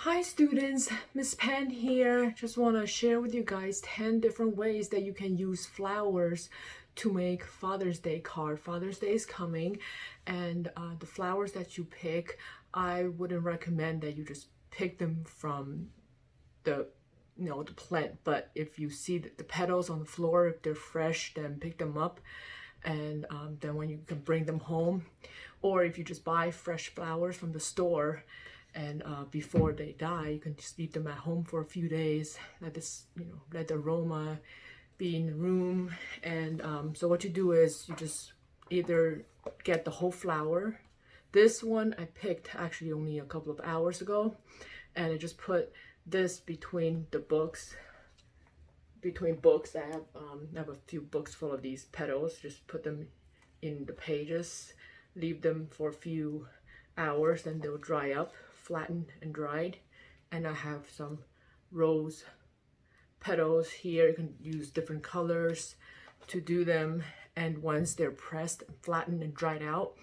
Hi students, Miss Pan here. Just want to share with you guys 10 different ways that you can use flowers to make Father's Day card. Father's Day is coming, and the flowers that you pick, I wouldn't recommend that you just pick them from the the plant, but if you see the petals on the floor, if they're fresh, then pick them up, and then when you can bring them home, or if you just buy fresh flowers from the store, and before they die, you can just leave them at home for a few days. Let this, let the aroma be in the room. And so what you do is you just either get the whole flower. This one I picked actually only a couple of hours ago, and I just put this between the books. Between books, I have a few books full of these petals. Just put them in the pages, leave them for a few hours, then they'll dry up, flattened and dried. And I have some rose petals here. You can use different colors to do them, and once they're pressed, flattened and dried out,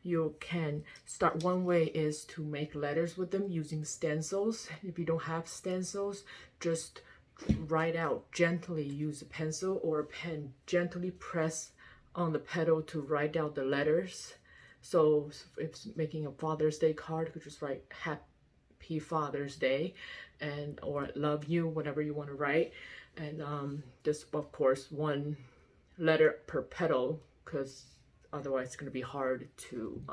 you can start. One way is to make letters with them using stencils. If you don't have stencils, just write out gently, use a pencil or a pen, gently press on the petal to write out the letters. So if it's making a Father's Day card, you could just write Happy Father's Day, and or love you, whatever you want to write. And just of course one letter per petal, because otherwise it's going to be hard to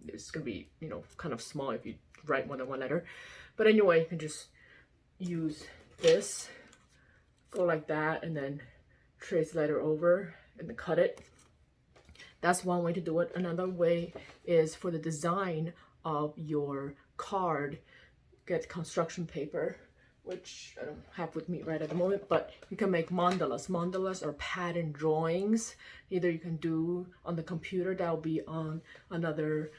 it's going to be kind of small if you write more than one letter. But anyway, you can just use this, go like that, and then trace letter over and then cut it. That's one way to do it. Another way is for the design of your card, get construction paper, which I don't have with me right at the moment, but you can make mandalas. Mandalas are pattern drawings. Either you can do on the computer, that'll be on another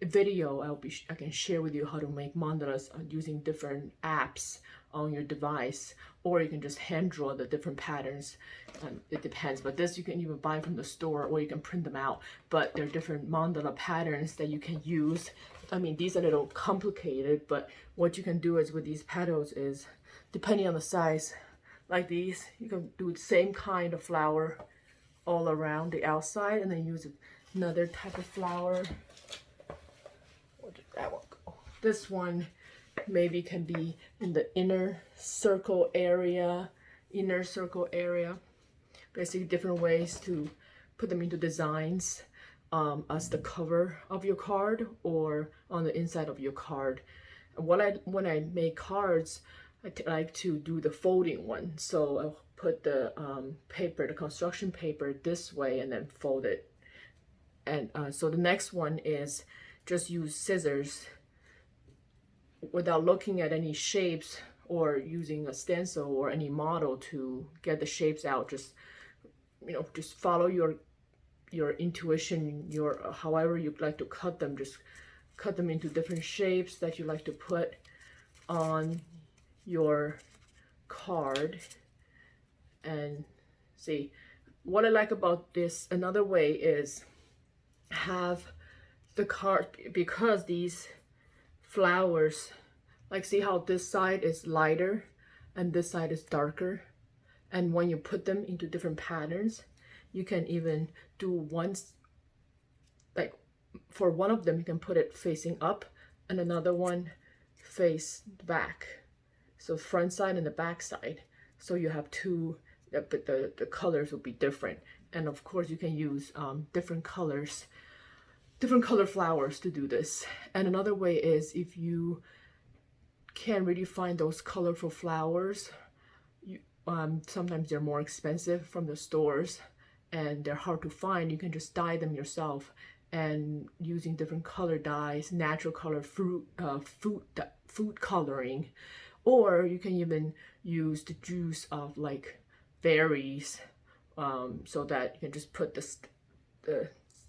video. I can share with you how to make mandalas using different apps on your device, or you can just hand draw the different patterns. It depends, but this you can even buy from the store, or you can print them out. But there are different mandala patterns that you can use. I mean, these are a little complicated, but what you can do is with these petals is, depending on the size, like these, you can do the same kind of flower all around the outside, and then use another type of flower. Where did that one go? This one maybe can be in the inner circle area. Basically different ways to put them into designs as the cover of your card or on the inside of your card. When I make cards, I like to do the folding one. So I'll put the paper, the construction paper, this way, and then fold it. And so the next one is just use scissors without looking at any shapes or using a stencil or any model to get the shapes out. Just just follow your intuition, your however you like to cut them. Just cut them into different shapes that you like to put on your card. And see, what I like about this, another way is have the card, because these flowers, like see how this side is lighter and this side is darker, and when you put them into different patterns, you can even do once, like for one of them you can put it facing up and another one face back, so front side and the back side, so you have two, but the colors will be different. And of course you can use different color flowers to do this. And another way is, if you can't really find those colorful flowers, sometimes they're more expensive from the stores and they're hard to find, you can just dye them yourself, and using different color dyes, natural color, food coloring, or you can even use the juice of like berries, so that you can just put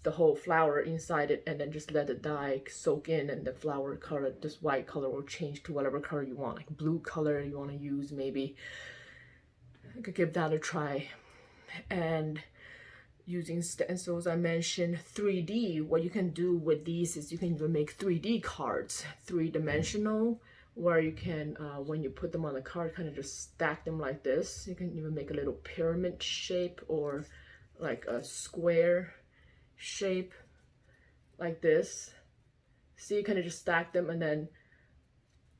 the whole flower inside it and then just let the dye soak in, and the flower color, this white color, will change to whatever color you want, like blue color you want to use. Maybe I could give that a try. And using stencils, I mentioned 3D. What you can do with these is you can even make 3D cards, three-dimensional, where you can, when you put them on the card, kind of just stack them like this. You can even make a little pyramid shape or like a square shape like this. See, you kind of just stack them, and then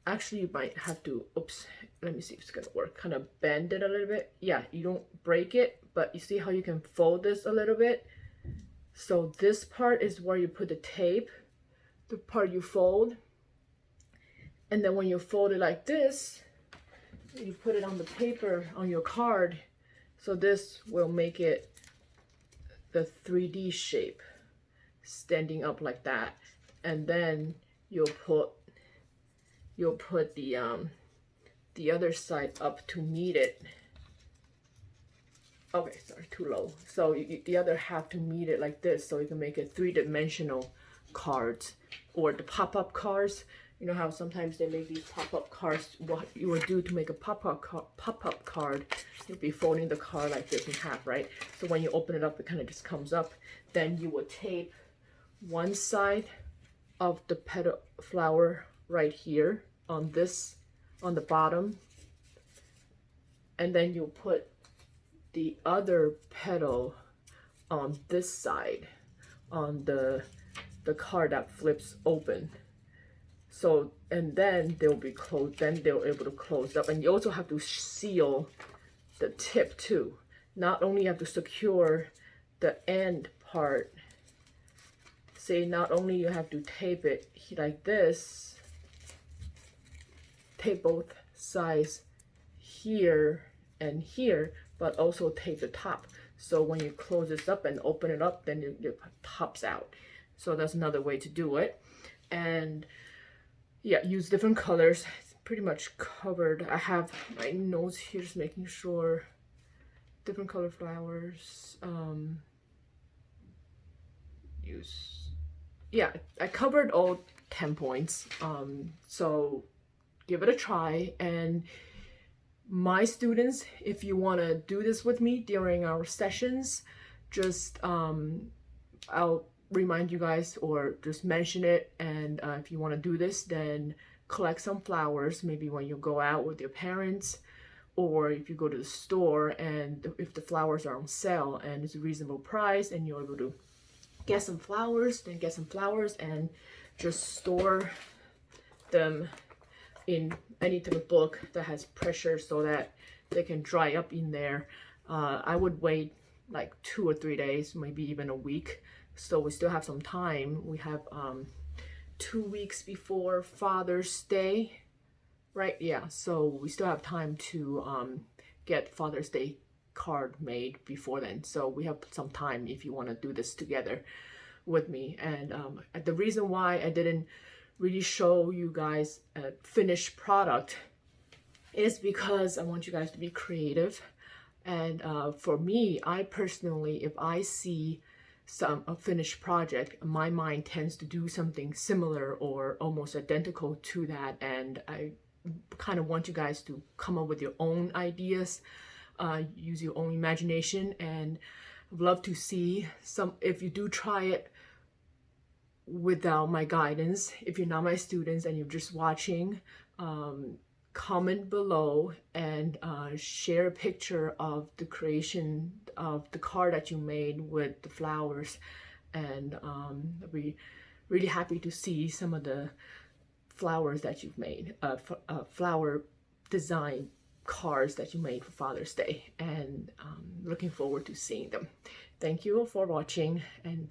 actually you might have to, oops, let me see if it's gonna work, kind of bend it a little bit. Yeah, you don't break it, but you see how you can fold this a little bit? So this part is where you put the tape, the part you fold, and then when you fold it like this, you put it on the paper on your card. So this will make it the 3D shape, standing up like that. And then you'll put the other side up to meet it. Okay, sorry, too low. So the other half to meet it like this, so you can make it 3-dimensional cards, or the pop-up cards. You know how sometimes they make these pop-up cards. What you would do to make a pop-up card, you'll be folding the card like this in half, right? So when you open it up, it kind of just comes up. Then you would tape one side of the petal flower right here on the bottom, and then you'll put the other petal on this side on the card that flips open. So, and then they'll be closed, then they're able to close up. And you also have to seal the tip too. Not only have to secure the end part, say not only you have to tape it like this, tape both sides here and here, but also tape the top. So when you close this up and open it up, then it pops out. So that's another way to do it. And yeah, use different colors. It's pretty much covered. I have my notes here, just making sure. Different color flowers. Yeah, I covered all 10 points. So give it a try. And my students, if you want to do this with me during our sessions, just I'll remind you guys or just mention it. And if you want to do this, then collect some flowers, maybe when you go out with your parents, or if you go to the store, and if the flowers are on sale and it's a reasonable price and you're able to get some flowers, then get some flowers and just store them in any type of book that has pressure so that they can dry up in there. I would wait like 2 or 3 days, maybe even a week. So we still have some time. We have 2 weeks before Father's Day, right? Yeah, so we still have time to get Father's Day card made before then. So we have some time if you want to do this together with me. And the reason why I didn't really show you guys a finished product is because I want you guys to be creative. And for me, I personally, if I see a finished project, my mind tends to do something similar or almost identical to that. And I kind of want you guys to come up with your own ideas, use your own imagination. And I'd love to see some, if you do try it without my guidance, if you're not my students and you're just watching, comment below and share a picture of the creation of the card that you made with the flowers. And I'll be really happy to see some of the flowers that you've made, flower design cards that you made for Father's Day, and looking forward to seeing them. Thank you for watching, and